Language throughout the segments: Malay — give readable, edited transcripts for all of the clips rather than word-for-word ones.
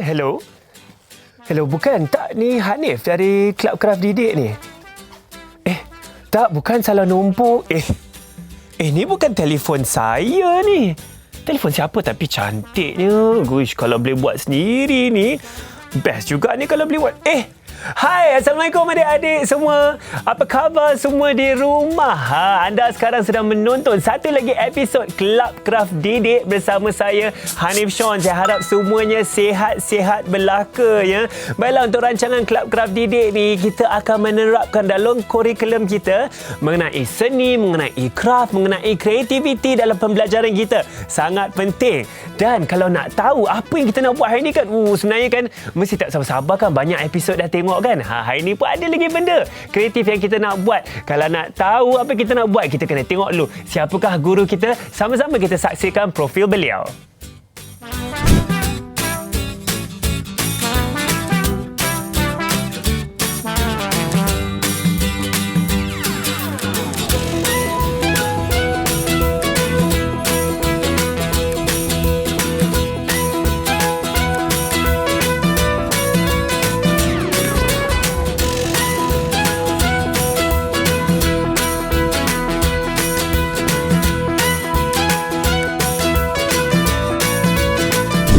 Hello. Hello, bukan. Tak, ni Hanif dari Club Craft Didik ni. Tak, bukan salah nombor. Ni bukan telefon saya ni. Telefon siapa tapi cantiknya. Guish, kalau boleh buat sendiri ni, best juga ni kalau boleh buat. Hai, Assalamualaikum adik-adik semua. Apa khabar semua di rumah? Anda sekarang sedang menonton satu lagi episod Club Craft Didik bersama saya, Hanif Sean. Saya harap semuanya sihat-sihat belaka ya. Baiklah, untuk rancangan Club Craft Didik ni, kita akan menerapkan dalam kurikulum kita mengenai seni, mengenai craft, mengenai kreativiti dalam pembelajaran kita. Sangat penting. Dan kalau nak tahu apa yang kita nak buat hari ni kan, sebenarnya kan mesti tak sabar-sabar kan, banyak episod dah tengok kan. Hari ni pun ada lagi benda kreatif yang kita nak buat. Kalau nak tahu apa kita nak buat, kita kena tengok dulu siapakah guru kita. Sama-sama kita saksikan profil beliau.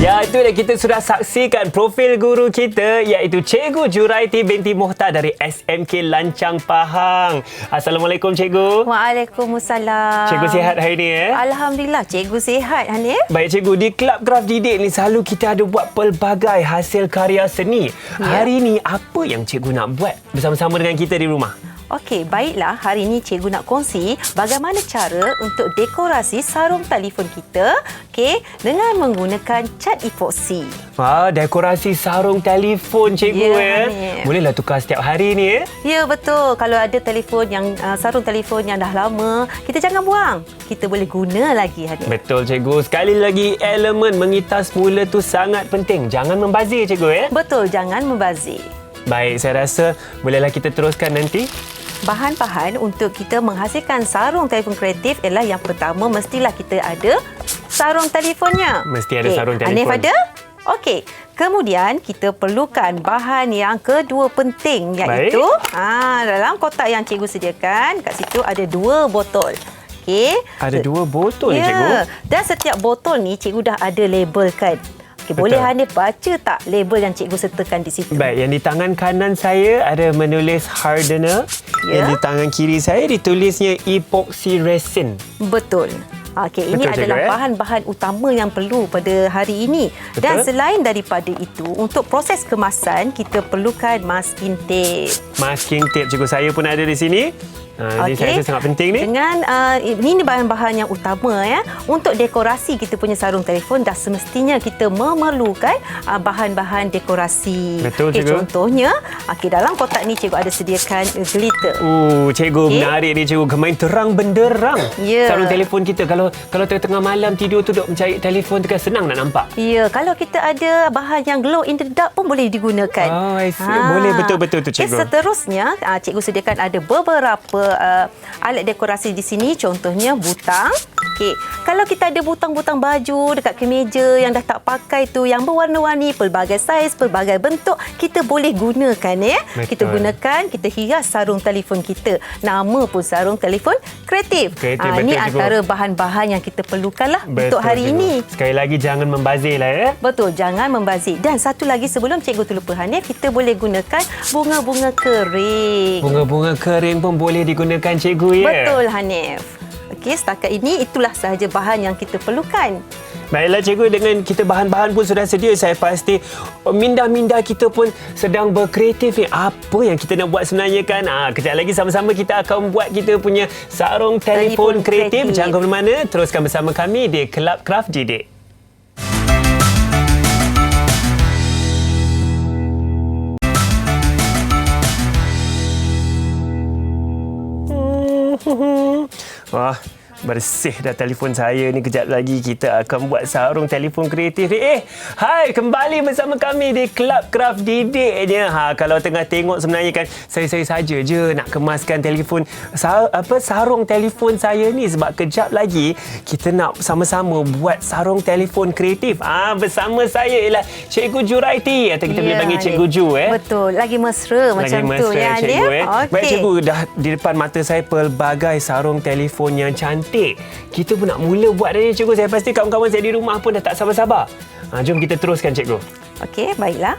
Ya, itu dah, kita sudah saksikan profil guru kita, iaitu Cikgu Juraiti binti Mohtar dari SMK Lancang Pahang. Assalamualaikum Cikgu. Waalaikumsalam. Cikgu sihat hari ni Alhamdulillah, Cikgu sihat Hanif. Baik Cikgu, di Club Craft Didik ni selalu kita ada buat pelbagai hasil karya seni. Hari ni apa yang Cikgu nak buat bersama-sama dengan kita di rumah? Okey, baiklah. Hari ini Cikgu nak kongsi bagaimana cara untuk dekorasi sarung telefon kita, dengan menggunakan cat epoxy. Dekorasi sarung telefon Cikgu Bolehlah tukar setiap hari ni Ya, betul. Kalau ada telefon yang sarung telefon yang dah lama, kita jangan buang. Kita boleh guna lagi, Hanif. Betul Cikgu. Sekali lagi, elemen mengitas mula tu sangat penting. Jangan membazir Cikgu Betul, jangan membazir. Baik, saya rasa bolehlah kita teruskan nanti. Bahan-bahan untuk kita menghasilkan sarung telefon kreatif ialah yang pertama, mestilah kita ada sarung telefonnya. Mesti ada sarung telefon. Hanif ada? Okey. Kemudian kita perlukan bahan yang kedua penting, iaitu dalam kotak yang Cikgu sediakan, kat situ ada 2 botol. Ada 2 botol Cikgu? Dan setiap botol ni Cikgu dah ada labelkan. Boleh Hanif baca tak label yang Cikgu sertakan di situ? Baik, yang di tangan kanan saya ada menulis hardener. Yang di tangan kiri saya ditulisnya epoxy resin. Betul. Ini adalah bahan-bahan utama yang perlu pada hari ini. Betul. Dan selain daripada itu, untuk proses kemasan, kita perlukan masking tape. Masking tape Cikgu, saya pun ada di sini. Ini saya rasa sangat penting ni. Dengan ini bahan-bahan yang utama untuk dekorasi kita punya sarung telefon, dah semestinya kita memerlukan bahan-bahan dekorasi. Betul Cikgu. Contohnya, dalam kotak ni Cikgu ada sediakan glitter. Cikgu menarik ni Cikgu. Kemain terang benderang sarung telefon kita. Kalau tengah malam tidur tu duk mencari telefon tu kan senang nak nampak. Ya, kalau kita ada bahan yang glow in the dark pun boleh digunakan. I see. Boleh, betul-betul tu Cikgu. Seterusnya, Cikgu sediakan ada beberapa alat dekorasi di sini, contohnya butang. Kalau kita ada butang-butang baju dekat kemeja yang dah tak pakai tu, yang berwarna-warni, pelbagai saiz, pelbagai bentuk, kita boleh gunakan Kita gunakan, kita hias sarung telefon kita. Nama pun sarung telefon kreatif. Ini antara bahan-bahan yang kita perlukanlah untuk hari ini. Sekali lagi, jangan membazir lah Betul, jangan membazir. Dan satu lagi sebelum Cikgu terlupa Hanif, kita boleh gunakan bunga-bunga kering. Bunga-bunga kering pun boleh digunakan Cikgu Betul Hanif. Setakat ini itulah sahaja bahan yang kita perlukan. Baiklah Cikgu, dengan kita bahan-bahan pun sudah sedia, saya pasti minda-minda kita pun sedang berkreatif ni. Apa yang kita nak buat sebenarnya kan? Kejap lagi sama-sama kita akan buat kita punya sarung telefon kreatif. Jangan ke mana-mana, teruskan bersama kami di Club Craft Didik. bersih dah telefon saya ni. Kejap lagi kita akan buat sarung telefon kreatif ni. Hai, kembali bersama kami di Club Craft Didik je. Kalau tengah tengok sebenarnya kan, saya saja je nak kemaskan telefon, sarung telefon saya ni. Sebab kejap lagi kita nak sama-sama buat sarung telefon kreatif. Bersama saya ialah Cikgu Juraiti, atau kita boleh panggil Cikgu Ju. Betul, lagi mesra macam tu ya, Cikgu. Okay. Baik Cikgu, dah di depan mata saya pelbagai sarung telefon yang cantik. Kita pun nak mula buat dah ni Cikgu. Saya pasti kawan-kawan saya di rumah pun dah tak sabar-sabar. Jom kita teruskan Cikgu. Okey, baiklah.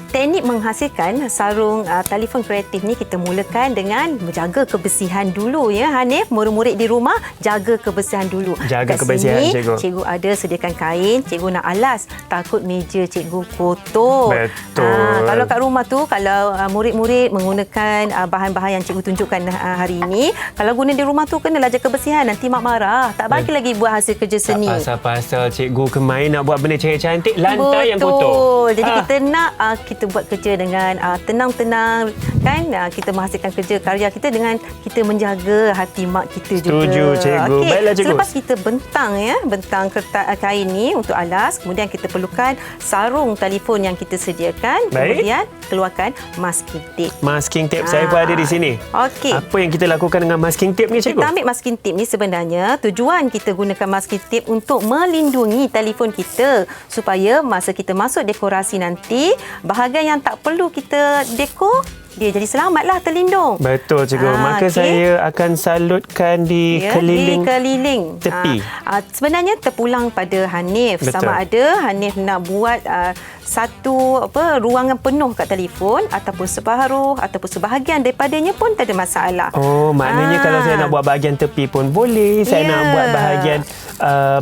Teknik menghasilkan sarung telefon kreatif ni kita mulakan dengan menjaga kebersihan dulu ya Hanif. Murid-murid di rumah jaga kebersihan dulu. Jaga Kat kebersihan sini, Cikgu. Cikgu ada sediakan kain, Cikgu nak alas. Takut meja Cikgu kotor. Betul. Kalau kat rumah tu, kalau murid-murid menggunakan bahan-bahan yang Cikgu tunjukkan hari ini, kalau guna di rumah tu kenalah jaga kebersihan. Nanti mak marah. Tak bagi lagi buat hasil kerja seni. Tak pasal-pasal Cikgu kemain nak buat benda cantik-cantik, lantai yang kotor. Betul. Jadi kita nak kita buat kerja dengan tenang-tenang kan, kita menghasilkan kerja karya kita dengan kita menjaga hati mak kita juga. Setuju Cikgu. Okey, Baiklah Cikgu. selepas kita bentang kertas kain ni untuk alas, kemudian kita perlukan sarung telefon yang kita sediakan. Baik. Kemudian keluarkan masking tape. Masking tape saya pun ada di sini. Okey. Apa yang kita lakukan dengan masking tape ni Cikgu? Kita ambil masking tape ni, sebenarnya tujuan kita gunakan masking tape untuk melindungi telefon kita supaya masa kita masuk dekorasi nanti, bahagian yang tak perlu kita dekor, dia jadi selamatlah, terlindung. Betul Cikgu. Maka okey. saya akan salutkan di keliling tepi. Sebenarnya terpulang pada Hanif. Betul. Sama ada Hanif nak buat satu ruangan penuh kat telefon ataupun separuh ataupun sebahagian daripadanya pun tak ada masalah. Oh, maknanya kalau saya nak buat bahagian tepi pun boleh. Saya nak buat bahagian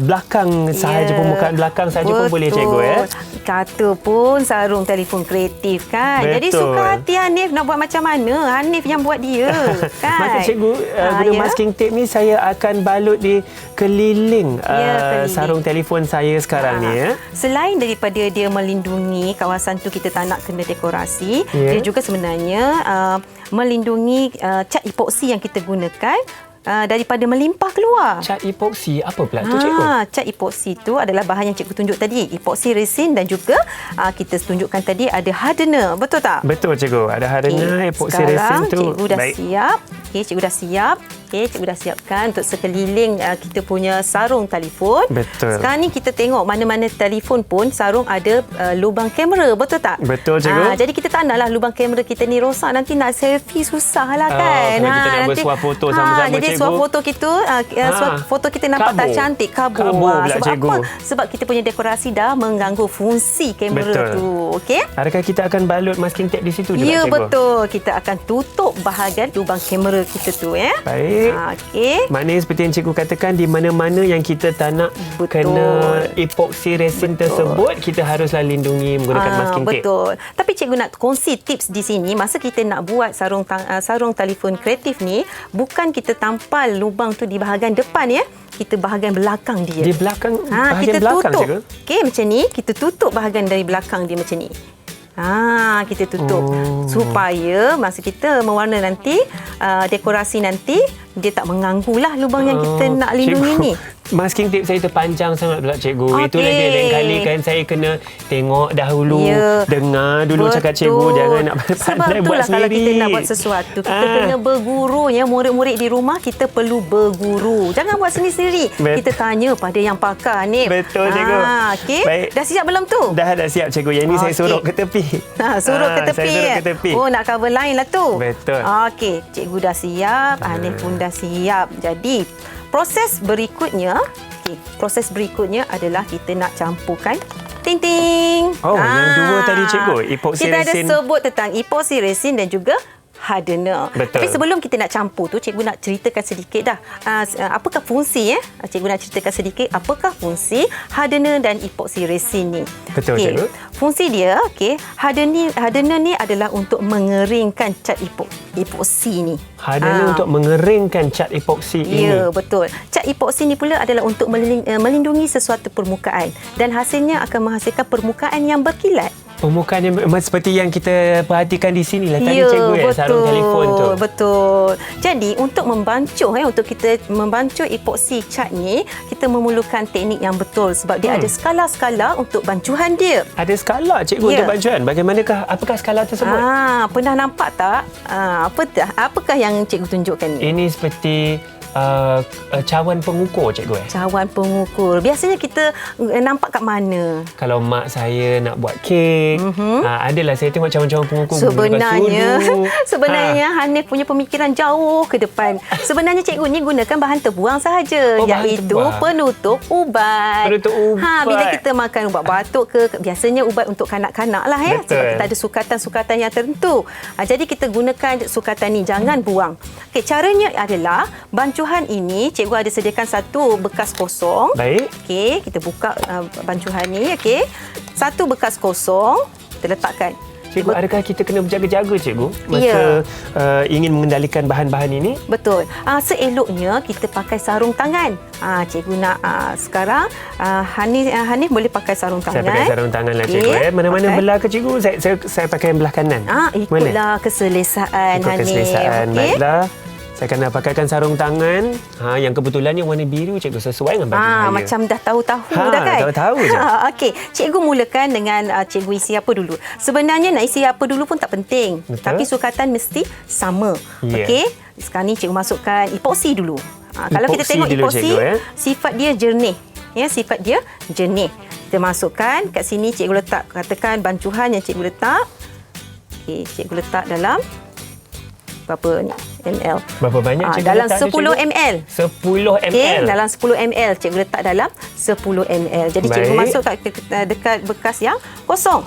belakang sahaja, permukaan belakang sahaja pun boleh Cikgu ya. Kata pun sarung telefon kreatif kan. Betul. Jadi suka hati Hanif nak buat macam mana, Hanif yang buat dia kan. Maka Cikgu guna masking tape ni saya akan balut di keliling, keliling sarung telefon saya sekarang ni ya. Selain daripada dia melindungi kawasan tu kita tak nak kena dekorasi, dia juga sebenarnya melindungi cat epoksi yang kita gunakan daripada melimpah keluar. Cat epoksi apa pula tu Cikgu? Cat epoksi tu adalah bahan yang Cikgu tunjuk tadi. Epoksi resin dan juga kita tunjukkan tadi ada hardener. Betul tak? Betul Cikgu. Ada hardener, epoksi resin tu. Cikgu dah siap. Cikgu dah siap. Cikgu dah siapkan untuk sekeliling kita punya sarung telefon. Betul. Sekarang ni kita tengok mana-mana telefon pun sarung ada lubang kamera. Betul tak? Betul Cikgu. Jadi kita tak naklah lubang kamera kita ni rosak. Nanti nak selfie susah lah kan. Kalau kita nak bersuah foto sama-sama jadi Cikgu. suah foto kita, foto kita nampak tak cantik. Kabur pula sebab Cikgu. apa? Sebab kita punya dekorasi dah mengganggu fungsi kamera tu. Okey? Adakah kita akan balut masking tape di situ juga Ya, Cikgu? betul. Kita akan tutup bahagian lubang kamera kita tu ya. Baik. Okey. Maknanya seperti yang Cikgu katakan, di mana-mana yang kita tak nak kena epoksi resin tersebut, kita haruslah lindungi menggunakan masking tape. Betul. Tapi Cikgu nak kongsi tips di sini. Masa kita nak buat sarung telefon kreatif ni, bukan kita tampal lubang tu di bahagian depan ya. Kita bahagian belakang dia. Di belakang, bahagian kita belakang tutup. Cikgu? Okey, macam ni. Kita tutup bahagian dari belakang dia macam ni. Kita tutup supaya masa kita mewarna nanti, dekorasi nanti, dia tak mengganggulah lubang yang kita nak lindungi Cikgu, ni. masking tape saya terpanjang sangat pula Cikgu. Okey. Itulah dia, lain kali kan saya kena tengok dahulu, dengar dulu cakap Cikgu, jangan nak pandai Sebab buat itulah sendiri. kalau kita nak buat sesuatu, kita kena berguru ya. Murid-murid di rumah kita perlu berguru. Jangan buat sendiri-sendiri. Kita tanya pada yang pakar ni. Betul Cikgu. Okey. Baik. Dah siap belum tu? Dah siap Cikgu. Yang ni saya suruh ke tepi. Suruh ke tepi. Saya suruh ke tepi. Oh, nak cover lain lah tu. Betul. Okey, Cikgu dah siap, Hanif pun dah siap. Jadi, proses berikutnya adalah kita nak campurkan ting-ting. Yang dua tadi Cikgu, epoksi kita resin. Kita ada sebut tentang epoksi resin dan juga hardener. Betul. Tapi sebelum kita nak campur tu, Cikgu nak ceritakan sedikit dah. Apakah fungsi Cikgu nak ceritakan sedikit apakah fungsi hardener dan epoksi resin ni. Betul Cikgu. Fungsi dia, hardener ni adalah untuk mengeringkan cat epoksi ni. Hardener untuk mengeringkan cat epoksi ini. Ya, betul. Cat epoksi ni pula adalah untuk melindungi sesuatu permukaan dan hasilnya akan menghasilkan permukaan yang berkilat. Permukaan yang memang seperti yang kita perhatikan di sini lah tadi Ya, cikgu sarung telefon tu. Betul. Jadi untuk membancuh untuk kita membancuh epoksi cat ni, kita memerlukan teknik yang betul sebab dia ada skala-skala untuk bancuhan dia. Ada skala cikgu untuk bancuan. Apakah skala tersebut? Pernah nampak tak? Apakah yang cikgu tunjukkan ni? Ini seperti cawan pengukur cikgu Cawan pengukur. Biasanya kita nampak kat mana? Kalau mak saya nak buat kek, adalah saya tengok cawan-cawan pengukur Sebenarnya Hanif punya pemikiran jauh ke depan. Sebenarnya cikgu ni gunakan bahan terbuang sahaja, iaitu penutup ubat. Bila kita makan ubat batuk biasanya ubat untuk kanak-kanak lah sebab kita ada sukatan-sukatan yang tertentu. Jadi kita gunakan sukatan ni, jangan buang. Caranya adalah bancuhan ini cikgu ada sediakan satu bekas kosong. Baik. Kita buka bancuhan ni. Satu bekas kosong kita letakkan. Cikgu, adakah kita kena berjaga-jaga cikgu masa ingin mengendalikan bahan-bahan ini? Betul. Seeloknya kita pakai sarung tangan. Cikgu nak sekarang Hanif boleh pakai sarung tangan. Saya pakai sarung tangan lah cikgu. Mana-mana belah ke cikgu? Saya pakai yang belah kanan. Ikutlah keselesaan Hanif. Keselesaan. Baiklah. Saya kena pakaikan sarung tangan yang kebetulannya warna biru cikgu, sesuai dengan baju saya. Macam dah tahu-tahu dah kan? Tahu je. Okey, cikgu mulakan dengan cikgu isi apa dulu. Sebenarnya nak isi apa dulu pun tak penting. Betul. Tapi sukatan mesti sama. Okey, sekarang ni cikgu masukkan epoksi dulu. Kalau kita tengok epoksi, sifat dia jernih. Sifat dia jernih. Kita masukkan kat sini, cikgu letak, katakan bancuhan yang cikgu letak. Okey, cikgu letak dalam berapa ni ml? Berapa banyak cikgu dalam letak 10 ml. 10 ml. Okey, dalam 10 ml cikgu letak dalam 10 ml. Jadi cikgu masuk dekat bekas yang kosong.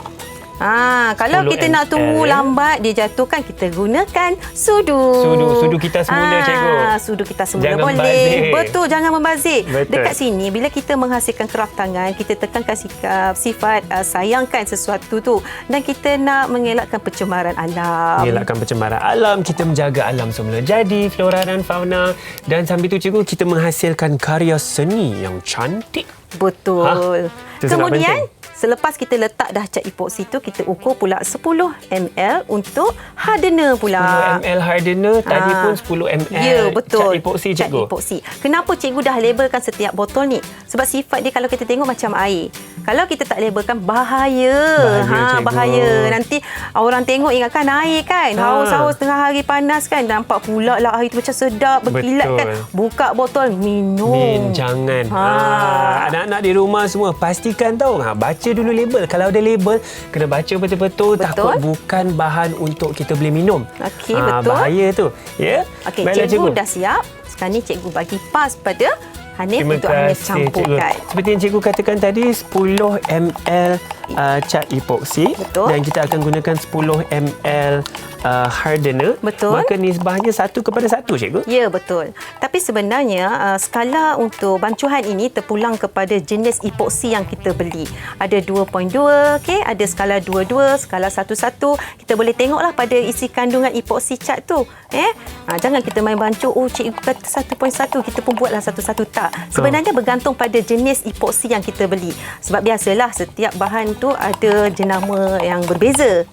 Kalau kita nak tunggu lambat dia jatuhkan, kita gunakan sudu. Sudu kita semula cikgu. Sudu kita semula boleh. Membazir. Betul, jangan membazir. Dekat sini bila kita menghasilkan keraf tangan, kita tekankan sifat sayangkan sesuatu tu dan kita nak mengelakkan pencemaran alam. Kita menjaga alam semula. Jadi flora dan fauna, dan sambil tu cikgu kita menghasilkan karya seni yang cantik. Betul. Kemudian selepas kita letak dah cat epoksi tu, kita ukur pula 10 ml untuk hardener pula. 10 ml hardener, tadi pun 10 ml ya, betul. cat epoksi cikgu. Kenapa cikgu dah labelkan setiap botol ni? Sebab sifat dia kalau kita tengok macam air. Kalau kita tak labelkan bahaya. Bahaya. Nanti orang tengok ingatkan air kan. Haus-haus tengah hari panas kan. Nampak pula lah air tu macam sedap, berkilat kan. Buka botol, minum. Jangan. Anak-anak di rumah semua pastikan tahu. Baca dulu label. Kalau ada label, kena baca betul-betul. Takut bukan bahan untuk kita boleh minum. Okey, betul. Bahaya tu. Okey, cikgu dah siap. Sekarang ni cikgu bagi pas pada Hanif untuk Hanif campurkan. Seperti yang cikgu katakan tadi, 10 ml cat epoksi. Betul. Dan kita akan gunakan 10 ml hardener. Betul. Maka nisbahnya 1:1 cikgu. Ya, betul. Tapi sebenarnya skala untuk bancuhan ini terpulang kepada jenis epoksi yang kita beli. Ada 2.2, ada skala 2.2, skala 1.1. Kita boleh tengoklah pada isi kandungan epoksi cat tu. Jangan kita main bancuh, cikgu kata 1.1, kita pun buatlah 1.1. Tak. Sebenarnya bergantung pada jenis epoksi yang kita beli. Sebab biasalah setiap bahan tu ada jenama yang berbeza.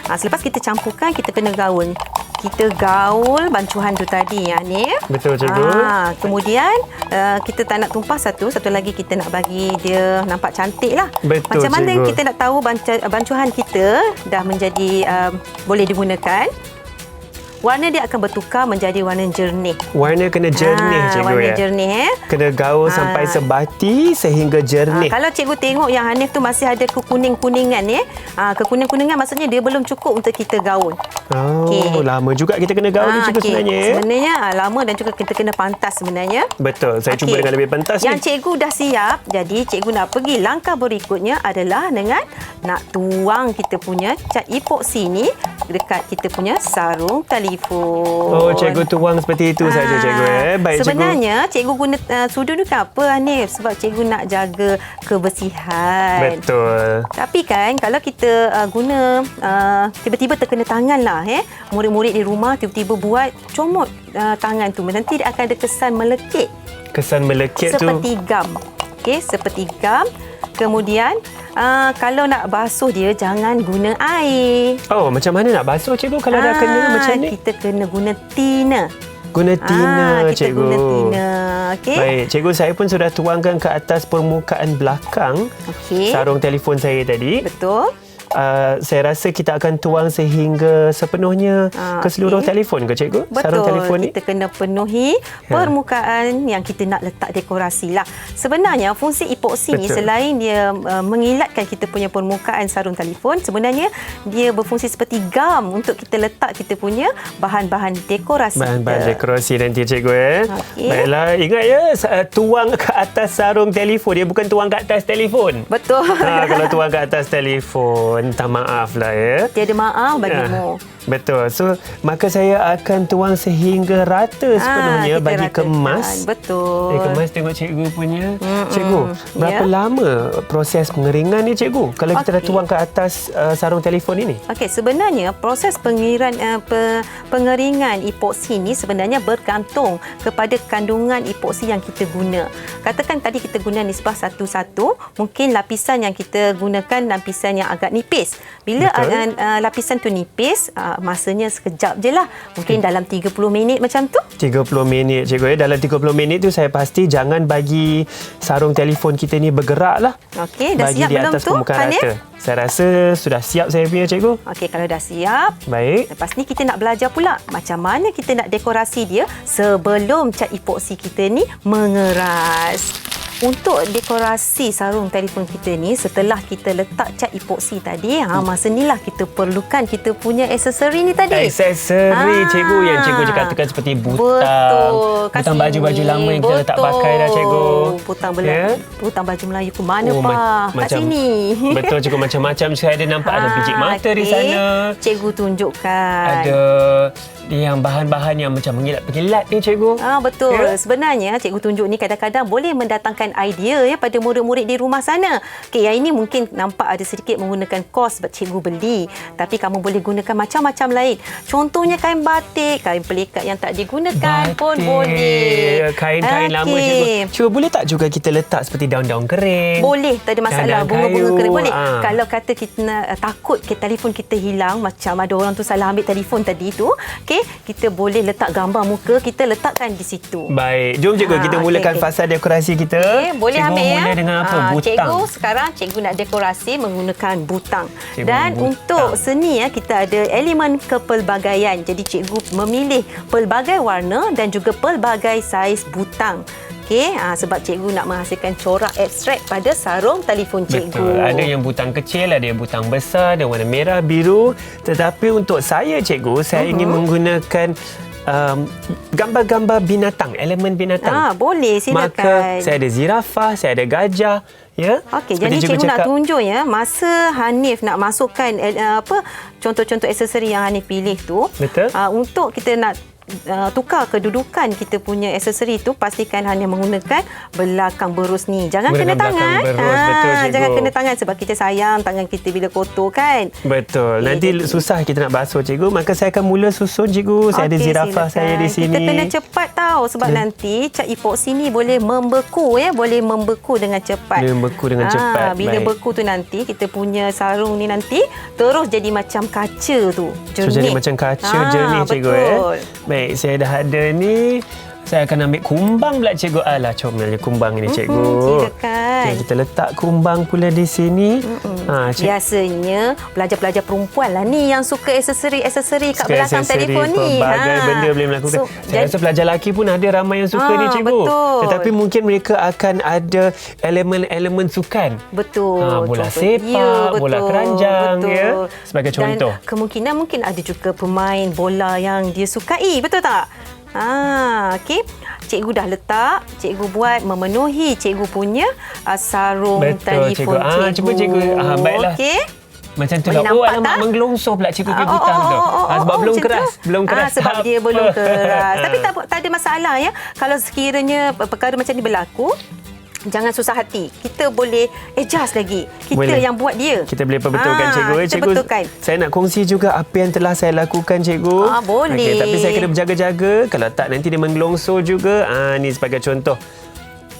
Selepas kita campurkan, kita kena gaul. Kita gaul bancuhan tu tadi ni. Betul cikgu. Kemudian kita tak nak tumpah satu lagi kita nak bagi dia nampak cantik lah. Betul, macam mana cikgu. kita nak tahu bancuhan kita dah menjadi boleh digunakan? Warna dia akan bertukar menjadi warna jernih. Warna kena jernih cikgu. Warna jernih. Kena gaul sampai sebati sehingga jernih. Kalau cikgu tengok yang Hanif tu masih ada kekuning-kuningan kekuning-kuningan maksudnya dia belum cukup untuk kita gaul. Lama juga kita kena gaul ni cikgu sebenarnya. Sebenarnya lama dan juga kita kena pantas sebenarnya. Betul. Saya cuba dengan lebih pantas yang cikgu dah siap. Jadi cikgu nak pergi langkah berikutnya adalah dengan nak tuang kita punya cat epoksi ni dekat kita punya sarung telefon. Cikgu tuang seperti itu saja cikgu. Baik, sebenarnya cikgu guna sudu ni kenapa Hanif? Sebab cikgu nak jaga kebersihan. Betul. Tapi kan kalau kita guna tiba-tiba terkena tangan lah murid-murid di rumah tiba-tiba buat comot tangan tu, nanti dia akan ada kesan melekit. Kesan melekit tu seperti gam. Seperti gam. Kemudian kalau nak basuh dia jangan guna air. Oh, macam mana nak basuh cikgu kalau dah kena macam ni? Kita kena guna tina. Guna tina, kita cikgu. guna tina. Okey. Baik, cikgu, saya pun sudah tuangkan ke atas permukaan belakang sarung telefon saya tadi. Betul. Saya rasa kita akan tuang sehingga sepenuhnya ke seluruh telefon ke cikgu? Betul. Sarung telefon ni? Kita kena penuhi permukaan yang kita nak letak dekorasi lah. Sebenarnya fungsi epoxy ni selain dia mengilatkan kita punya permukaan sarung telefon, sebenarnya dia berfungsi seperti gam untuk kita letak kita punya bahan-bahan dekorasi. Bahan-bahan dekorasi nanti cikgu Okey. Baiklah, ingat ya, tuang ke atas sarung telefon, dia bukan tuang ke atas telefon. Betul. Kalau tuang ke atas telefon, minta maaf lah ya. Tiada maaf bagimu. Betul. So, maka saya akan tuang sehingga rata sepenuhnya bagi ratakan. kemas. Betul. Kemas tengok cikgu punya. Cikgu, berapa lama proses pengeringan ni cikgu? Kalau kita dah tuang ke atas sarung telefon ini? Okey, sebenarnya proses pengeringan epoxy ni sebenarnya bergantung kepada kandungan epoxy yang kita guna. Katakan tadi kita guna nisbah 1:1, mungkin lapisan yang kita gunakan lapisan yang agak nipis. Bila lapisan tu nipis, masanya sekejap je lah. Mungkin dalam 30 minit macam tu. 30 minit cikgu Dalam 30 minit tu saya pasti jangan bagi sarung telefon kita ni bergerak lah. Okey, dah bagi siap di belum atas tu, permukaan Hanif? rata. Saya rasa sudah siap saya punya cikgu. Okey, kalau dah siap. Baik. Lepas ni kita nak belajar pula macam mana kita nak dekorasi dia sebelum cat epoxy kita ni mengeras. Untuk dekorasi sarung telefon kita ni, setelah kita letak cat epoxy tadi, masa inilah kita perlukan kita punya aksesori ni tadi. Aksesori cikgu yang cikgu katakan seperti butang. Betul. Butang baju-baju lama yang kita letak pakai dah cikgu. Butang baju Melayu ke mana Kat macam, sini. Betul cikgu, macam-macam saya ada nampak ada biji mata di sana. Cikgu tunjukkan. Ada yang bahan-bahan yang macam mengilat-pengilat ni cikgu. Betul. Sebenarnya cikgu tunjuk ni kadang-kadang boleh mendatangkan idea pada murid-murid di rumah sana. Okey, yang ini mungkin nampak ada sedikit menggunakan kos sebab cikgu beli. Tapi kamu boleh gunakan macam-macam lain. Contohnya kain batik, kain pelikat yang tak digunakan pun boleh. Kain-kain lama cikgu. Cuba boleh tak juga kita letak seperti daun-daun kering? Boleh, tak ada masalah. Daun-daun Bunga-bunga kayu. kering boleh. Kalau kata kita takut telefon kita hilang, macam ada orang tu salah ambil telefon tadi tu, okey, kita boleh letak gambar muka, kita letakkan di situ. Baik, jom cikgu kita mulakan fasa dekorasi kita. Boleh cikgu ambil ya. Mula dengan apa? Butang. Cikgu sekarang cikgu nak dekorasi menggunakan butang. Cikgu Dan butang. untuk seni kita ada elemen kepelbagaian. Jadi cikgu memilih pelbagai warna dan juga pelbagai saiz butang. Okey, sebab cikgu nak menghasilkan corak abstrak pada sarung telefon cikgu. Betul. Ada yang butang kecil, ada yang butang besar, ada warna merah, biru. Tetapi untuk saya cikgu, saya ingin menggunakan gambar-gambar binatang, elemen binatang. Boleh, silakan. Maka saya ada zirafah, saya ada gajah, ya. Okey, jadi cikgu nak tunjuk ya, masa Hanif nak masukkan contoh-contoh aksesori yang Hanif pilih tu. Betul. Untuk kita nak tukar kedudukan kita punya aksesori itu, pastikan hanya menggunakan belakang berus ni. Jangan kena tangan. Berus, betul, cikgu. Jangan kena tangan sebab kita sayang tangan kita bila kotor kan. Betul. Nanti susah kita nak basuh cikgu. Maka saya akan mula susun cikgu. Saya ada zirafah saya di sini. Kita kena cepat tahu sebab nanti cat epoxy ni boleh membeku ya, boleh membeku dengan cepat. Boleh membeku dengan cepat. Bila beku tu nanti kita punya sarung ni nanti terus jadi macam kaca tu. Jernih. So, jadi macam kaca jernih cikgu Baik, saya dah ada ni. Saya akan ambil kumbang pula cikgu. Alah, comelnya kumbang ini cikgu. Silakan. Okay, kita letak kumbang pula di sini. Biasanya pelajar-pelajar perempuan lah ni yang suka aksesori-aksesori kat belakang telefon ni. Pelbagai benda boleh melakukan. Saya rasa pelajar lelaki pun ada ramai yang suka ni cikgu. Betul. Tetapi mungkin mereka akan ada elemen-elemen sukan. Betul. Bola sepak, bola keranjang ya. Sebagai contoh. Dan kemungkinan mungkin ada juga pemain bola yang dia sukai. Betul tak? Okey. Cikgu dah letak, cikgu buat memenuhi cikgu punya sarung telefon cikgu. Cuba cikgu. Baiklah. Okey. Macam tu lah. Alamak, menggelongsor pula cikgu ke butang tu. Sebab belum keras. Belum keras. Sebab dia belum keras. Tapi tak ada masalah ya. Kalau sekiranya perkara macam ni berlaku, jangan susah hati. Kita boleh adjust lagi. Kita yang buat dia. Kita boleh perbetulkan cikgu. Kita betulkan. Saya nak kongsi juga apa yang telah saya lakukan cikgu. Boleh. Tapi saya kena berjaga-jaga. Kalau tak nanti dia menggelongsor juga. Ni sebagai contoh.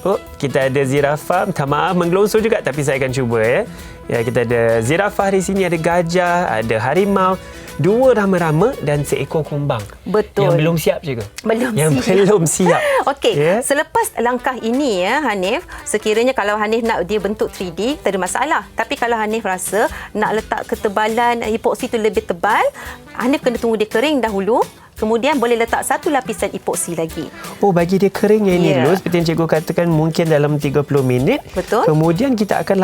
Oh, kita ada zirafah. Minta maaf menggelosor juga tapi saya akan cuba ya. Ya, kita ada zirafah di sini, ada gajah, ada harimau, 2 rama-rama dan seekor kumbang. Betul. Yang belum siap juga. Belum siap. Okey, selepas langkah ini ya Hanif, sekiranya kalau Hanif nak dia bentuk 3D, tak ada masalah. Tapi kalau Hanif rasa nak letak ketebalan epoksi tu lebih tebal, Hanif kena tunggu dia kering dahulu. Kemudian boleh letak satu lapisan epoksi lagi. Oh, bagi dia kering yang ini dulu, seperti yang cikgu katakan, mungkin dalam 30 minit. Betul. Kemudian kita akan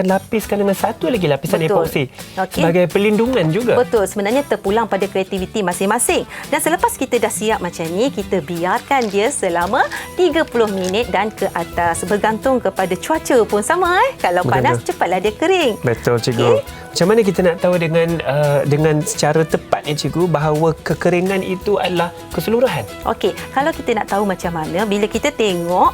lapiskan dengan satu lagi lapisan epoksi. Sebagai pelindungan juga. Betul. Sebenarnya terpulang pada kreativiti masing-masing. Dan selepas kita dah siap macam ni, kita biarkan dia selama 30 minit dan ke atas. Bergantung kepada cuaca pun sama. Kalau panas, cepatlah dia kering. Betul, cikgu. Macam mana kita nak tahu dengan secara tepat ni, cikgu, bahawa kekeringan itu adalah keseluruhan? Okey, kalau kita nak tahu macam mana, bila kita tengok,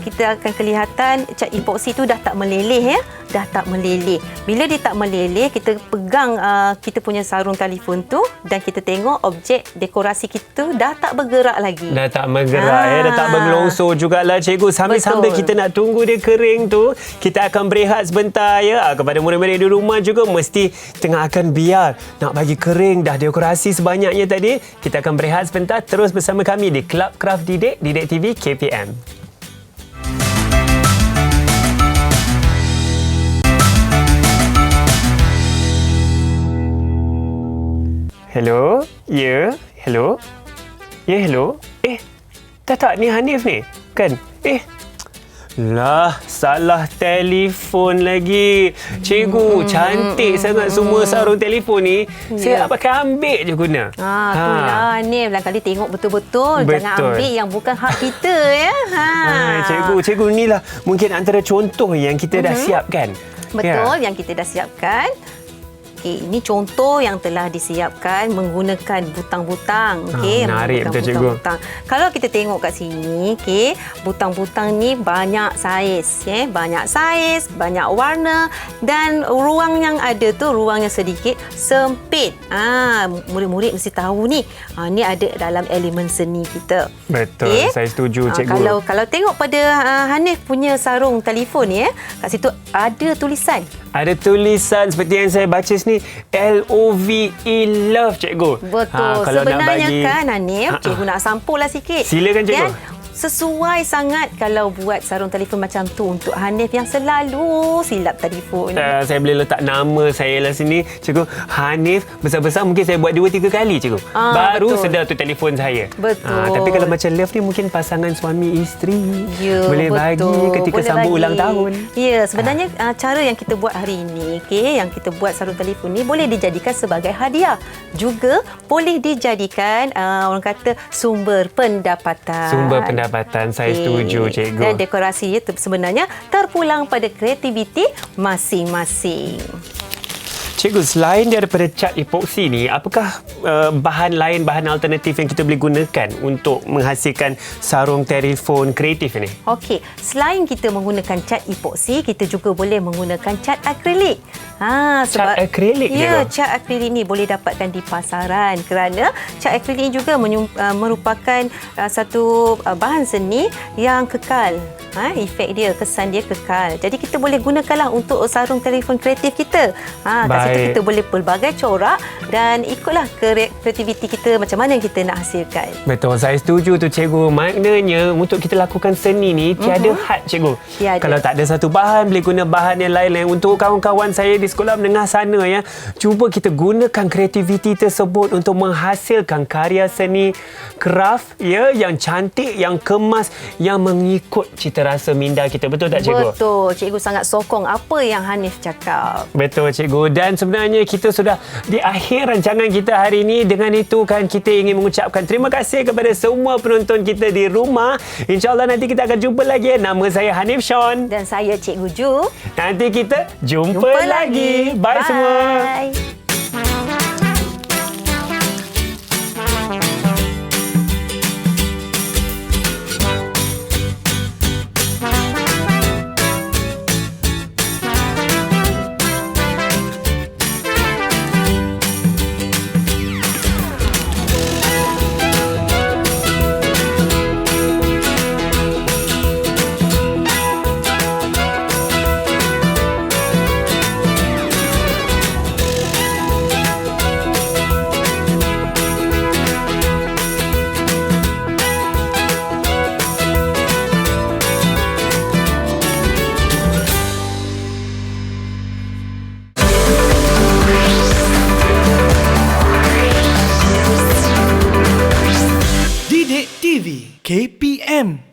kita akan kelihatan cat epoksi tu dah tak meleleh ya. Dah tak meleleh. Bila dia tak meleleh, kita pegang kita punya sarung telefon tu dan kita tengok objek dekorasi kita dah tak bergerak lagi. Dah tak bergerak dah tak bergelosor jugalah, cikgu. Sambil kita nak tunggu dia kering tu, kita akan berehat sebentar ya. Kepada murid-murid di rumah juga, mesti tengah akan biar nak bagi kering dah dekorasi sebanyaknya tadi. Kita akan berehat sebentar, terus bersama kami di Club Craft Didik TV KPM. Hello? Ya? Hello? Ya, hello? Tak, ni Hanif ni. Kan? Lah, salah telefon lagi. Cikgu, cantik sangat semua sarung telefon ni. Saya nak pakai ambil je guna. Itulah Hanif. Lain kali tengok betul-betul. Jangan ambil yang bukan hak kita ya. Cikgu inilah mungkin antara contoh yang kita dah siapkan. Betul, yang kita dah siapkan. Ini contoh yang telah disiapkan menggunakan butang-butang. Menarik betul, cikgu. Kalau kita tengok kat sini, butang-butang ni banyak saiz. Banyak saiz, banyak warna dan ruang yang ada tu, ruangnya sedikit sempit. Murid-murid mesti tahu ni. Ni ada dalam elemen seni kita. Betul, saya setuju, cikgu. Kalau tengok pada Hanif punya sarung telefon ni, kat situ ada tulisan. Ada tulisan seperti yang saya baca sini, LOVE, love, cikgu. Betul. Sebenarnya kan Hanif, cikgu nak sampul lah sikit. Silakan, cikgu. Sesuai sangat kalau buat sarung telefon macam tu untuk Hanif yang selalu silap telefon. Saya boleh letak nama saya lah sini, cikgu. Hanif besar-besar mungkin saya buat 2-3 kali, cikgu. Baru sedar tu telefon saya. Betul. Tapi kalau macam love ni mungkin pasangan suami isteri. Boleh betul. bagi ketika sambung ulang tahun. Ya, sebenarnya cara yang kita buat hari ini, yang kita buat sarung telefon ni boleh dijadikan sebagai hadiah. Juga boleh dijadikan orang kata sumber pendapatan. Saya setuju, cikgu. Dan dekorasi itu sebenarnya terpulang pada kreativiti masing-masing. Cikgu, selain daripada cat epoksi ni, apakah bahan lain, bahan alternatif yang kita boleh gunakan untuk menghasilkan sarung telefon kreatif ini? Okey, selain kita menggunakan cat epoksi, kita juga boleh menggunakan cat akrilik. Cat akrilik? Ya, cat akrilik ni boleh dapatkan di pasaran kerana cat akrilik ni juga merupakan satu bahan seni yang kekal. Efek dia, kesan dia kekal. Jadi kita boleh gunakanlah untuk sarung telefon kreatif kita. Kat situ kita boleh pelbagai corak dan ikutlah kreativiti kita macam mana yang kita nak hasilkan. Betul, saya setuju tu, cikgu. Maknanya untuk kita lakukan seni ni tiada had, cikgu. Kalau tak ada satu bahan, boleh guna bahan yang lain-lain. Untuk kawan-kawan saya di sekolah menengah sana ya, cuba kita gunakan kreativiti tersebut untuk menghasilkan karya seni craft ya, yang cantik, yang kemas, yang mengikut cita rasa minda kita. Betul tak, cikgu? Betul. Cikgu sangat sokong apa yang Hanif cakap. Betul, cikgu. Dan sebenarnya kita sudah di akhir rancangan kita hari ini. Dengan itu kan kita ingin mengucapkan terima kasih kepada semua penonton kita di rumah. InsyaAllah nanti kita akan jumpa lagi. Nama saya Hanif Sean. Dan saya Cikgu Ju. Nanti kita jumpa lagi. Bye semua. KPM